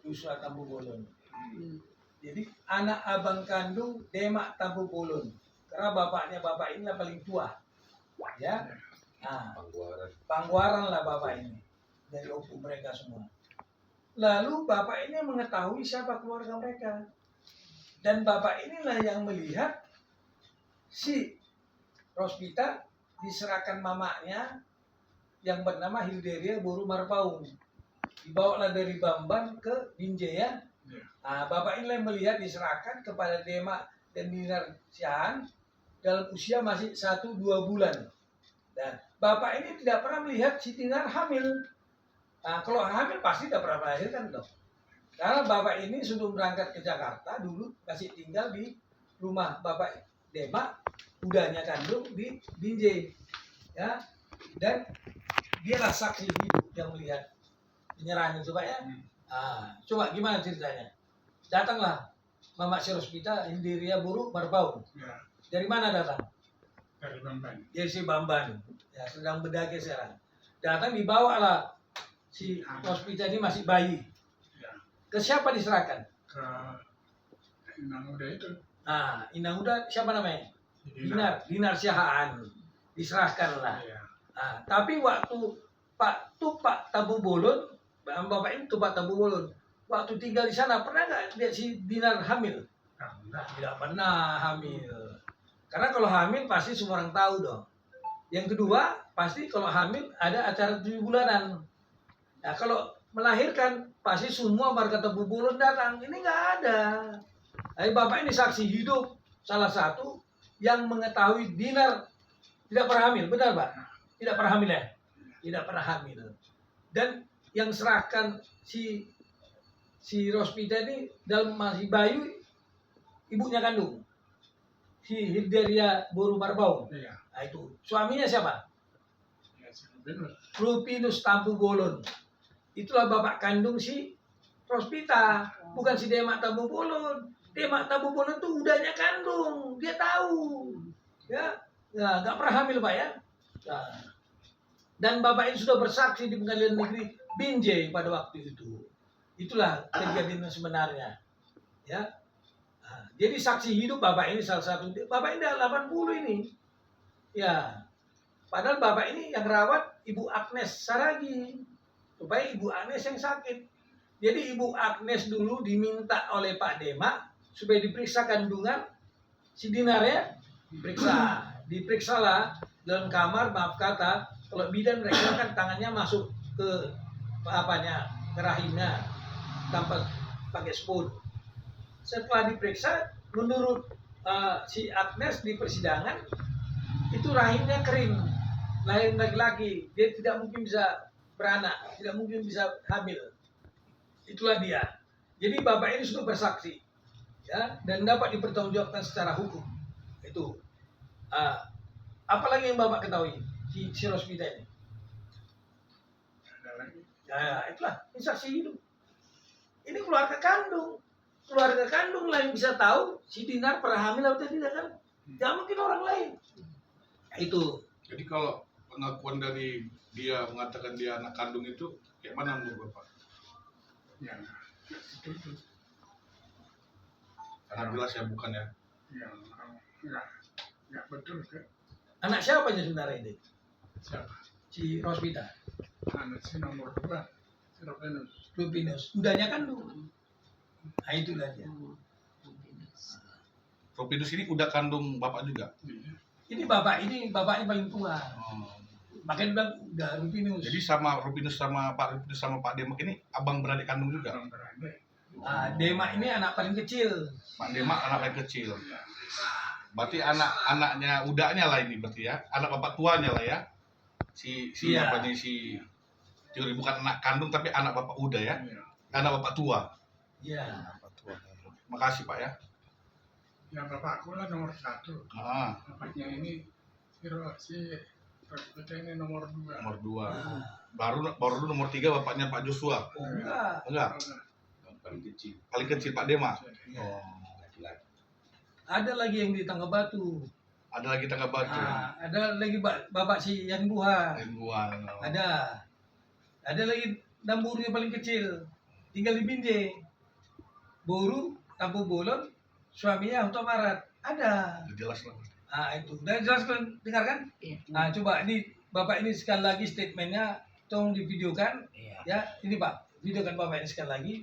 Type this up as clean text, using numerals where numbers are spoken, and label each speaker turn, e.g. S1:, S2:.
S1: Yusra Tampu Bolon. Jadi anak abang kandung Demak Tampu Bolon. Karena bapaknya bapak ini yang paling tua. Ya. Nah, Pangguaran lah bapak ini. Dari opung mereka semua. Lalu bapak ini mengetahui siapa keluarga mereka. Dan bapak inilah yang melihat si Rosvita diserahkan mamanya yang bernama Hilderia Boru Marpaung. Dibawalah dari Bamban ke Binjai ya. Nah, bapak inilah yang melihat diserahkan kepada Demak dan Dinar Siahaan dalam usia masih 1-2 bulan. Dan bapak ini tidak pernah melihat si Dinar hamil. Nah, kalau hamil pasti tidak pernah melahirkan dong. Karena bapak ini sebelum berangkat ke Jakarta dulu masih tinggal di rumah bapak Demak, udahnya kandung di Binjai, ya. Dan dialah saksi hidup yang melihat penyerahan itu pak ya. Coba gimana ceritanya? Datanglah Mama si Rosvita Hilderia Boru Marpaung. Dari mana datang?
S2: Dari Bamban.
S1: Dari si Bamban. Ya, sedang berdaki sekarang. Datang dibawalah si Rosvita ini masih bayi. Ke siapa diserahkan?
S2: Ke Inang Muda itu.
S1: Nah, Inang Muda siapa namanya? Dinar Siahaan. Diserahkan lah. Nah, tapi waktu Pak Tampu Bolon, bapak ini Pak Tampu Bolon, waktu tinggal di sana pernah nggak lihat si Dinar hamil? Tidak pernah hamil. Karena kalau hamil pasti semua orang tahu dong. Yang kedua, pasti kalau hamil ada acara 7 bulanan. Nah, kalau melahirkan pasti semua warga Tampu Bolon datang. Ini nggak ada. Nah, bapak ini saksi hidup salah satu yang mengetahui Dinar tidak pernah hamil, benar pak? Tidak pernah hamil ya? Tidak pernah hamil. Dan yang serahkan si Rosvita ini dalam masih bayi ibunya kandung, si Hilderia Boru Marpaung. Nah itu suaminya siapa? Rupinus Tampu Bolon. Itulah bapak kandung si Rosvita, bukan si Demak Tampu Bolon. Demak Tampu Bolon itu udahnya kandung, dia tahu, ya, nggak pernah hamil pak ya. Nah, dan bapak ini sudah bersaksi di Pengadilan Negeri Binjai pada waktu itu. Itulah kejadian sebenarnya, ya. Nah, jadi saksi hidup bapak ini salah satu. Bapak ini dah 80 ini, ya. Padahal bapak ini yang rawat Ibu Agnes Saragi. Supaya Ibu Agnes yang sakit. Jadi Ibu Agnes dulu diminta oleh Pak Demak supaya diperiksa kandungan si Dinar ya. Diperiksalah dalam kamar, maaf kata, kalau bidan mereka kan tangannya masuk ke ke rahimnya tanpa pakai spoon. Setelah diperiksa, menurut si Agnes di persidangan itu rahimnya kering, lahir laki-laki, dia tidak mungkin bisa beranak, tidak mungkin bisa hamil. Itulah dia. Jadi bapak ini sudah bersaksi, ya, dan dapat dipertanggungjawabkan secara hukum. Itu. Apalagi yang bapak ketahui si Rosvita ini? Ya, itulah ini saksi hidup. Ini keluarga kandung lah yang bisa tahu si Dinar pernah hamil atau tidak kan? Tidak mungkin orang lain. Itu.
S3: Jadi kalau pengakuan dari dia mengatakan dia anak kandung itu kayak mana menurut bapak?
S2: Ya, itu.
S3: Sangat jelas ya bukan ya?
S2: Ya betul kan?
S1: Anak siapa aja sebenarnya ini?
S2: Siapa?
S1: Si Rosvita.
S2: Anak si nomor 2, si
S1: Rupinus. Udahnya kandung. Nah itulah dia.
S3: Rupinus ini udah kandung bapak juga?
S1: Ini bapaknya paling tua. Makanya bilang udah Rupinus.
S3: Jadi sama Rupinus sama Pak Demak ini abang beradik kandung juga?
S1: Demak ini anak paling kecil.
S3: Pak Demak anak paling kecil. Berarti anak-anaknya udahnya lah ini berarti ya, anak bapak tuanya lah ya. Apa nih si Juri, bukan anak kandung tapi anak bapak udah ya. Anak bapak tua.
S1: Iya.
S3: Bapak tua. Makasih Pak ya.
S2: Ya bapakku lah nomor 1. Bapaknya ini si Rosvita ini nomor 2.
S3: Nomor 2. Baru nomor 3 bapaknya Pak Joshua. Enggak. Paling kecil Pak Demak.
S1: Ada lagi yang di Tangga Batu.
S3: Ada lagi Tangga Batu.
S1: Ada lagi bapak si Yan Buha.
S3: Yan Buha.
S1: Ada lagi Damburu yang paling kecil. tinggal di Binjai. Buru, Tampu Bolon, suaminya Huta Barat. Ada.
S3: Jelas lah.
S1: Ah itu. Dan jelas kan, dengarkan?
S4: Iya.
S1: Nah, coba ini Bapak ini sekali lagi statementnya tolong divideokan.
S4: Iya.
S1: Ya, ini Pak, videokan Bapak ini sekali lagi.